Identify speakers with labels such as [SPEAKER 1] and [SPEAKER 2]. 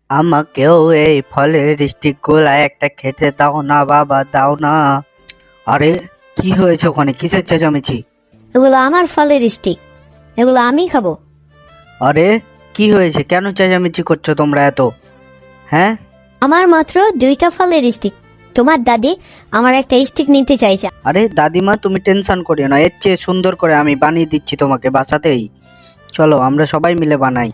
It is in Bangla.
[SPEAKER 1] আমাকেও এই ফলের স্টিকগুলা একটা খেতে দাও না বাবা, দাও না। আরে কি হয়েছে ওখানে, কিসের চেঁচামেচি?
[SPEAKER 2] এগুলো আমার ফলের স্টিক, এগুলো আমি খাবো।
[SPEAKER 1] আরে কি হয়েছে, কেন চেঁচামেচি করছো তোমরা এত? হ্যাঁ,
[SPEAKER 2] আমার মাত্র 2টা ফলের স্টিক, তোমার দাদি আমার একটা স্টিক নিতে চাইছে।
[SPEAKER 1] আরে দাদিমা তুমি টেনশন করিও না, এর চেয়ে সুন্দর করে আমি বানিয়ে দিচ্ছি তোমাকে বাসাতেই। চলো আমরা সবাই মিলে বানাই।